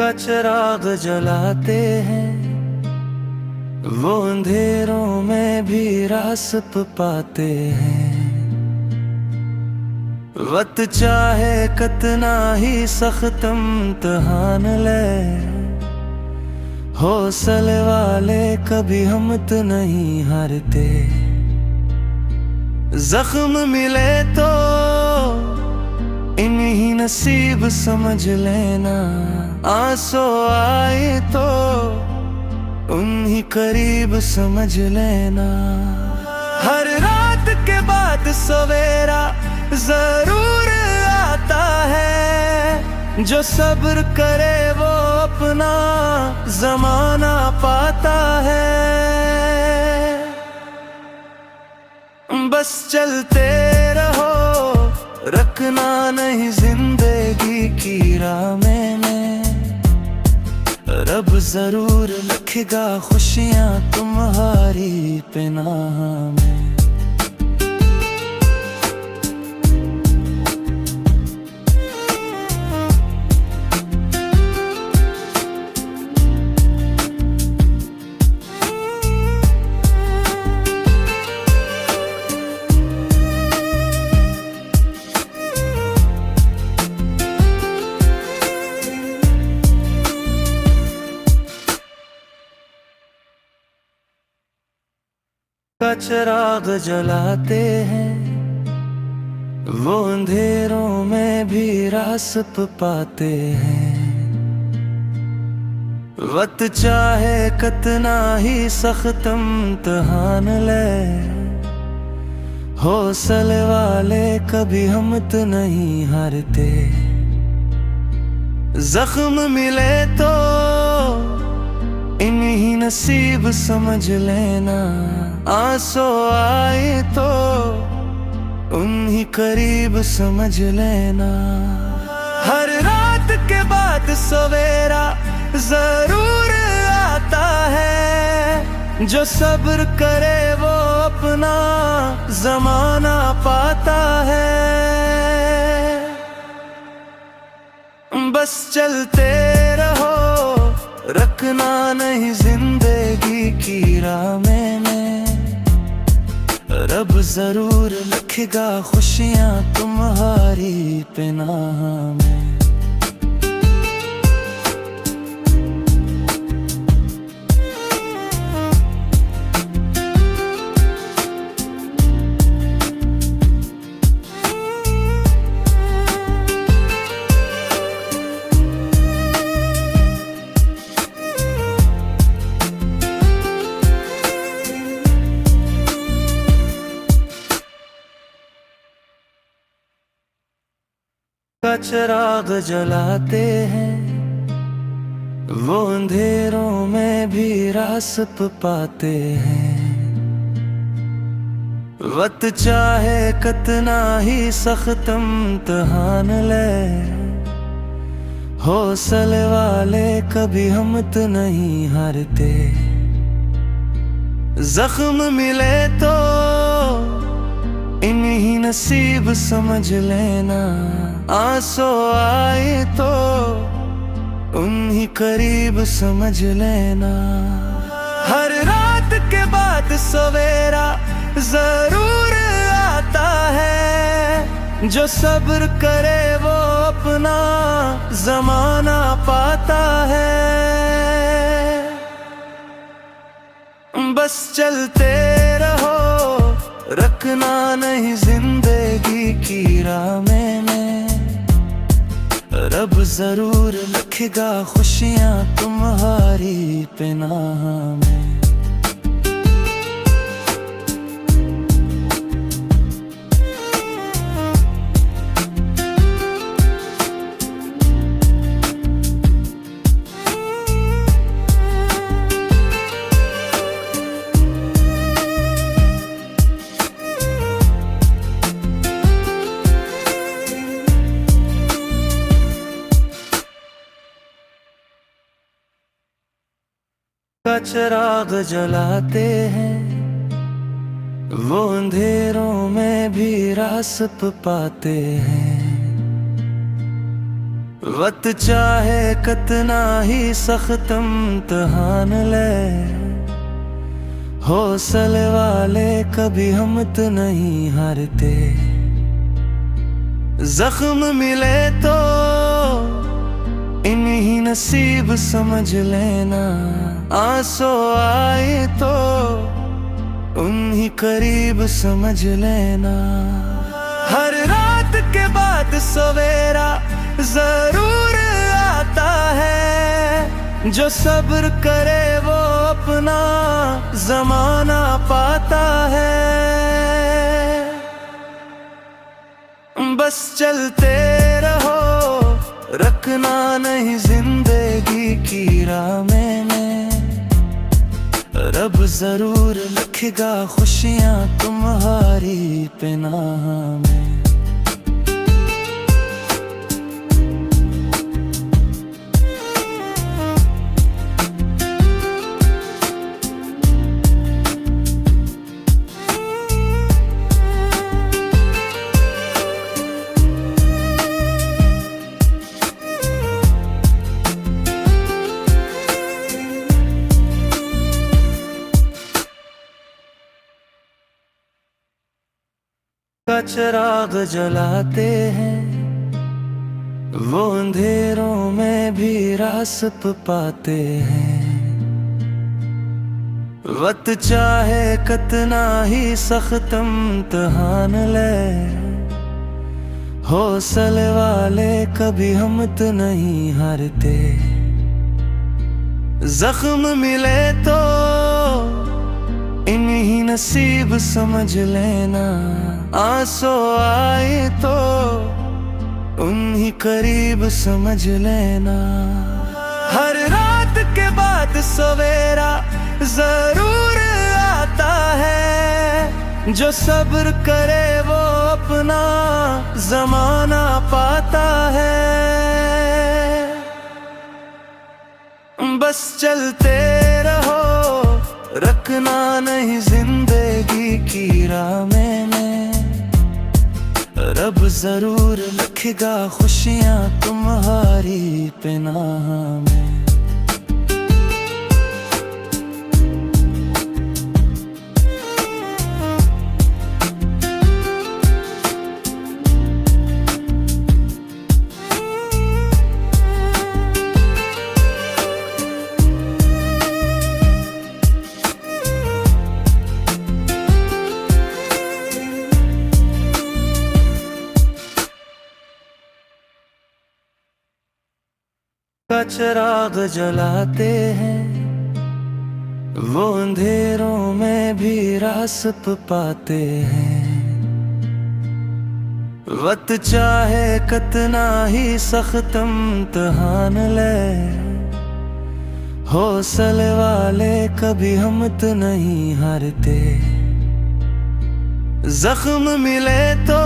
का चिराग जलाते हैं, वो अंधेरों में भी रास्प पाते हैं। वक्त चाहे कितना ही सख्त इम्तिहान ले, हौसले वाले कभी हिम्मत नहीं हारते। जख्म मिले तो इन्हीं नसीब समझ लेना, आंसू आए तो उन्हीं करीब समझ लेना। हर रात के बाद सवेरा जरूर आता है, जो सब्र करे वो अपना ज़माना पाता है। बस चलते रहो, रखना नहीं जिंदगी की राह में, रब जरूर लिखेगा खुशियाँ तुम्हारी पनाह में। का चिराग जलाते हैं, वो अंधेरों में भी रास्प पाते हैं। वक्त चाहे कितना ही सख्त इम्तिहान ले, हौसले वाले कभी हिम्मत नहीं हारते। जख्म मिले तो इन्हीं नसीब समझ लेना, आंसू आए तो उन्हीं करीब समझ लेना। हर रात के बाद सवेरा जरूर आता है, जो सब्र करे वो अपना ज़माना पाता है। बस चलते रहो, रखना नहीं जिंदगी की राह में, रब जरूर लिखेगा खुशियाँ तुम्हारी पनाह में। का चिराग जलाते हैं, वो अंधेरों में भी रास्प पाते हैं। वक्त चाहे कितना ही सख्त इम्तिहान ले, हौसले वाले कभी हिम्मत नहीं हारते। जख्म मिले तो इन्हीं नसीब समझ लेना, आंसू आए तो उन्हीं करीब समझ लेना। हर रात के बाद सवेरा जरूर आता है, जो सब्र करे वो अपना ज़माना पाता है। बस चलते रहो, रखना नहीं जिंदगी की राह में, रब जरूर लिखेगा खुशियाँ तुम्हारी पनाह में। का चिराग जलाते हैं, वो अंधेरों में भी रास्प पाते हैं। वक्त चाहे कितना ही सख्त इम्तिहान ले, हौसले वाले कभी हम तो नहीं हारते। जख्म मिले तो इन्हीं नसीब समझ लेना, आंसू आए तो उन्हीं करीब समझ लेना। हर रात के बाद सवेरा जरूर आता है, जो सब्र करे वो अपना ज़माना पाता है। बस चलते रहो, रखना नहीं जिंदगी की राह में, रब जरूर लिखेगा खुशियाँ तुम्हारी पनाह में। का चिराग जलाते हैं, वो अंधेरों में भी रास्प पाते हैं। वक्त चाहे कितना ही सख्त इम्तिहान ले, हौसले वाले कभी हम तो नहीं हारते। जख्म मिले तो इन्हीं नसीब समझ लेना, आंसू आए तो उन्हीं करीब समझ लेना। हर रात के बाद सवेरा जरूर आता है, जो सब्र करे वो अपना ज़माना पाता है। बस चलते रहो, रखना नहीं जिंदगी की राह में, रब जरूर लिखेगा खुशियाँ तुम्हारी पनाह में। का चिराग जलाते हैं, वो अंधेरों में भी रास्प पाते हैं। वक्त चाहे कितना ही सख्त इम्तिहान ले, हौसले वाले कभी हम तो नहीं हारते। जख्म मिले तो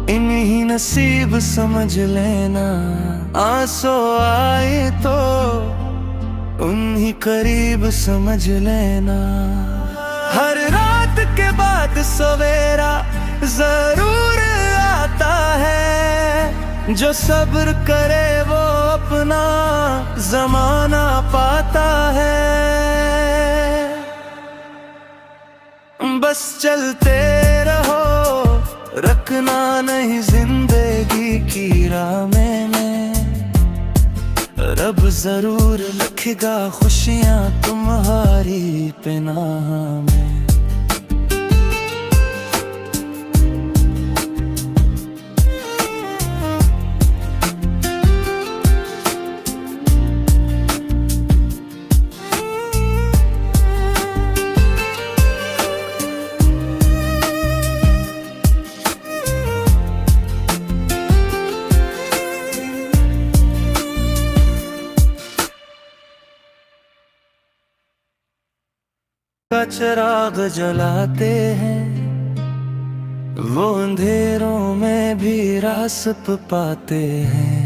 इन्हीं नसीब समझ लेना, आंसू आए तो उन्हीं करीब समझ लेना। हर रात के बाद सवेरा जरूर आता है, जो सब्र करे वो अपना ज़माना पाता है। बस चलते रहो, रखना नहीं जिंदगी की राह में, रब जरूर लिखेगा खुशियाँ तुम्हारी पनाह में। का चिराग जलाते हैं, वो अंधेरों में भी रास्प पाते हैं।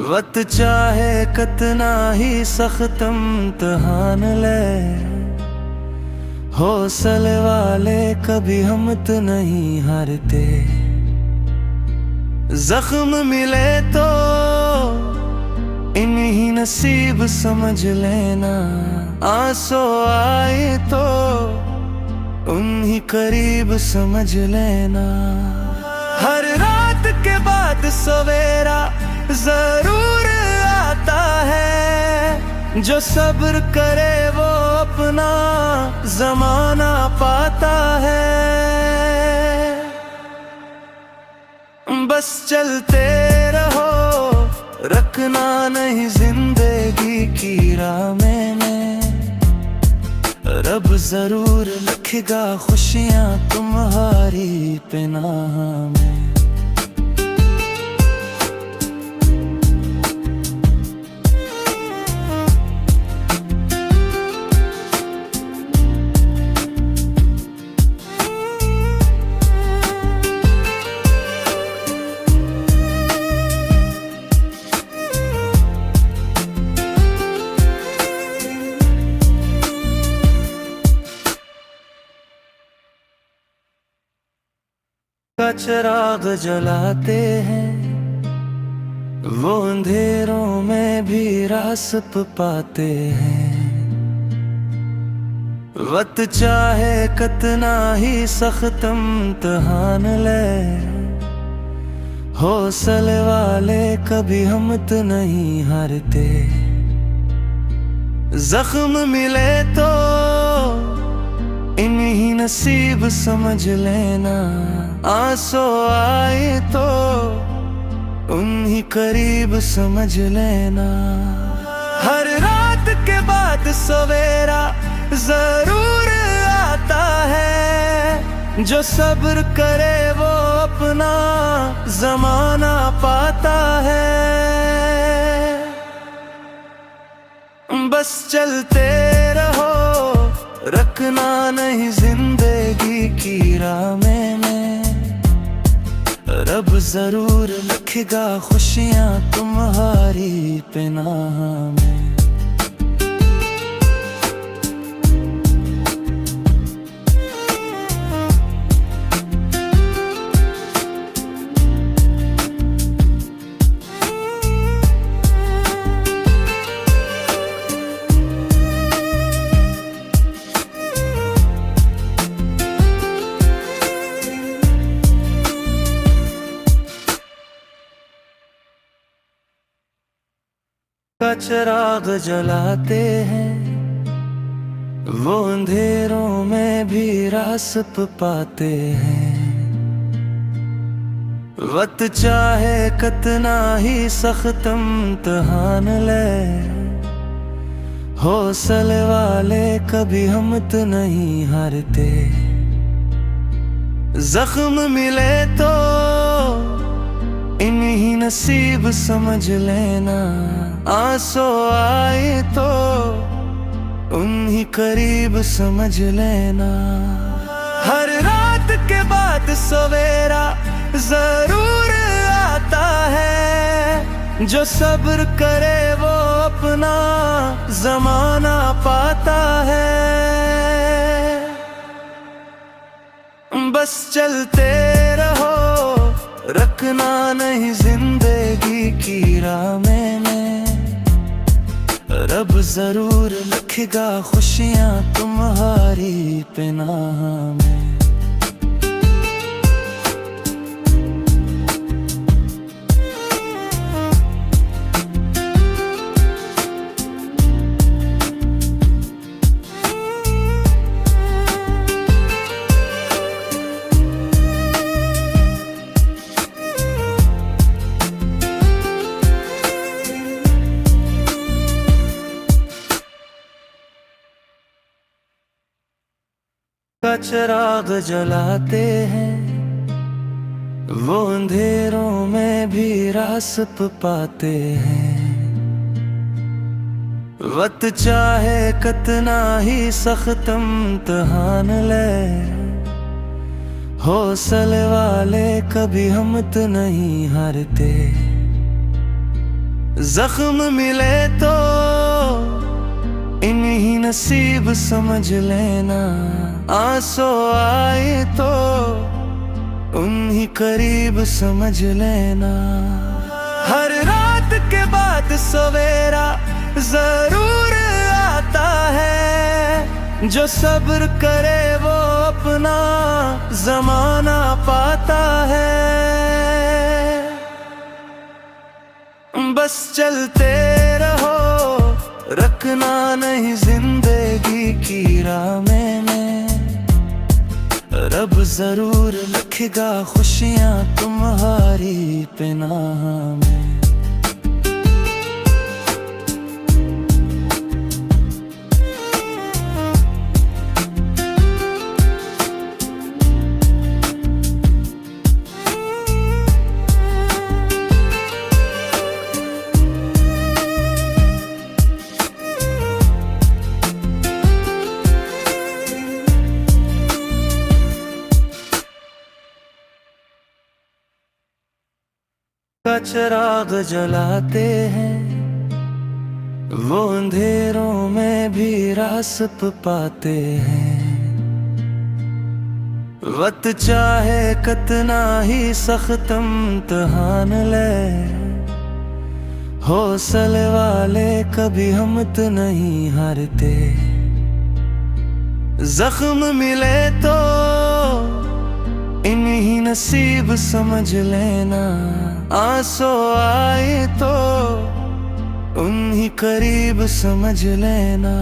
वक्त चाहे कितना ही सख्त इम्तिहान ले, हौसले वाले कभी हम तो नहीं हारते। जख्म मिले तो इन्हीं नसीब समझ लेना, आंसू आए तो उन्हीं करीब समझ लेना। हर रात के बाद सवेरा जरूर आता है, जो सब्र करे वो अपना जमाना पाता है। बस चलते रहो, रखना नहीं जिंदगी की राह में, रब जरूर लिखेगा खुशियाँ तुम्हारी पनाह में। का चिराग जलाते हैं, वो अंधेरों में भी रास्प पाते हैं। वक्त चाहे कितना ही सख्त इम्तिहान ले, हौसले वाले कभी हिम्मत नहीं हारते। जख्म मिले तो इन्हीं नसीब समझ लेना, आंसू आए तो उन्हीं करीब समझ लेना। हर रात के बाद सवेरा जरूर आता है, जो सब्र करे वो अपना जमाना पाता है। बस चलते रहो, रखना नहीं जिंदगी की राह में, रब जरूर लिखेगा खुशियाँ तुम्हारी पनाह में। का चिराग जलाते हैं, वो अंधेरों में भी रास्प पाते हैं। वक्त चाहे कितना ही सख्त इम्तिहान ले, हौसले वाले कभी हिम्मत नहीं हारते। जख्म मिले तो इन्हीं नसीब समझ लेना, आंसू आए तो उन्हीं करीब समझ लेना। हर रात के बाद सवेरा जरूर आता है, जो सब्र करे वो अपना जमाना पाता है। बस चलते रहो, रखना नहीं जिंदगी की राह में, रब जरूर लिखेगा खुशियाँ तुम्हारी पनाह में। का चिराग जलाते हैं, वो अंधेरों में भी रास्प पाते हैं। वक्त चाहे कितना ही सख्त इम्तिहान ले, हौसले वाले कभी हिम्मत नहीं हारते। जख्म मिले तो इन्हीं नसीब समझ लेना, आंसू आए तो उन्हीं करीब समझ लेना। हर रात के बाद सवेरा जरूर आता है, जो सब्र करे वो अपना ज़माना पाता है। बस चलते रहो, रखना नहीं जिंदगी की राह में। रब जरूर लिखेगा खुशियाँ तुम्हारी पनाह में। का चिराग जलाते हैं, वो अंधेरों में भी रास्ता पाते हैं। वक्त चाहे कितना ही सख्त इम्तिहान ले, हौसले वाले कभी हिम्मत नहीं हारते। जख्म मिले तो इन्हीं नसीब समझ लेना। आंसू आए तो उन्हीं करीब समझ लेना।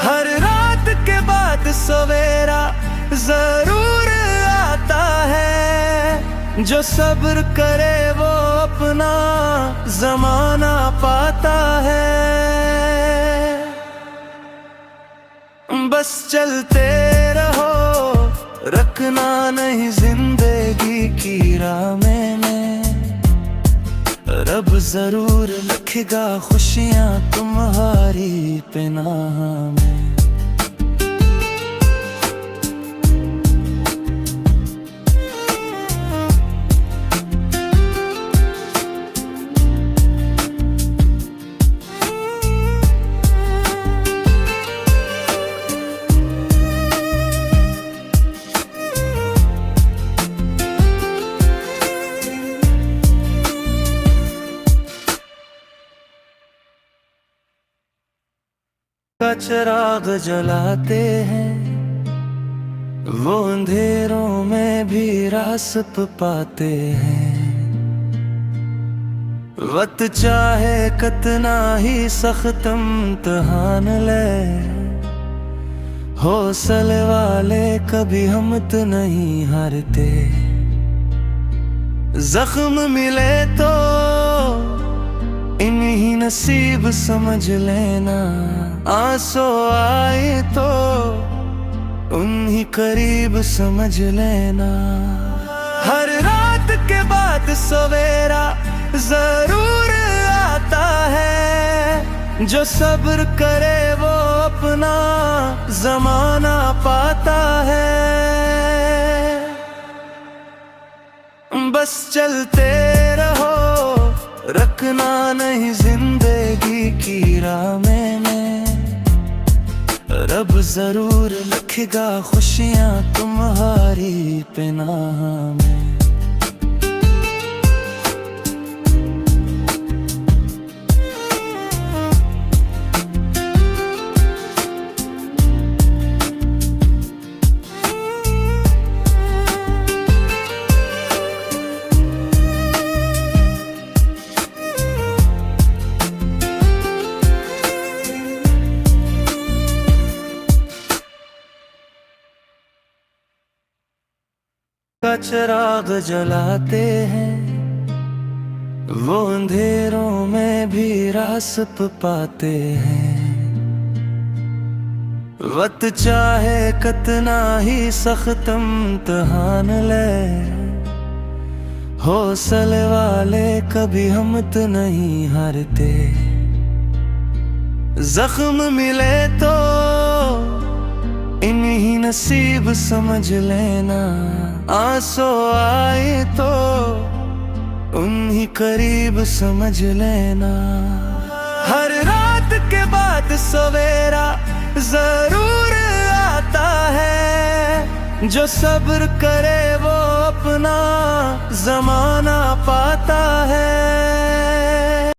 हर रात के बाद सवेरा जरूर आता है, जो सब्र करे वो अपना ज़माना पाता है। बस चलते रहो, रखना नहीं जिंदगी की राह में। रब जरूर लिखेगा खुशियाँ तुम्हारी पनाह में। का चिराग जलाते हैं, वो अंधेरों में भी रास्ता पाते हैं। वक्त चाहे कितना ही सख्त इम्तिहान ले, हौसले वाले कभी हिम्मत नहीं हारते। जख्म मिले तो इन्हीं नसीब समझ लेना। आंसू आए तो उन्हीं करीब समझ लेना। हर रात के बाद सवेरा जरूर आता है, जो सब्र करे वो अपना ज़माना पाता है। बस चलते रहो, रखना नहीं जिंदगी की राह में। रब जरूर लिखेगा खुशियाँ तुम्हारी पनाह में। का चिराग जलाते हैं, वो अंधेरों में भी रास्ता पाते हैं। वक्त चाहे कितना ही सख्त इम्तिहान ले, हौसले वाले कभी हिम्मत नहीं हारते। जख्म मिले तो इन्हीं नसीब समझ लेना। आंसू आए तो उन्हीं करीब समझ लेना। हर रात के बाद सवेरा जरूर आता है, जो सब्र करे वो अपना जमाना पाता है।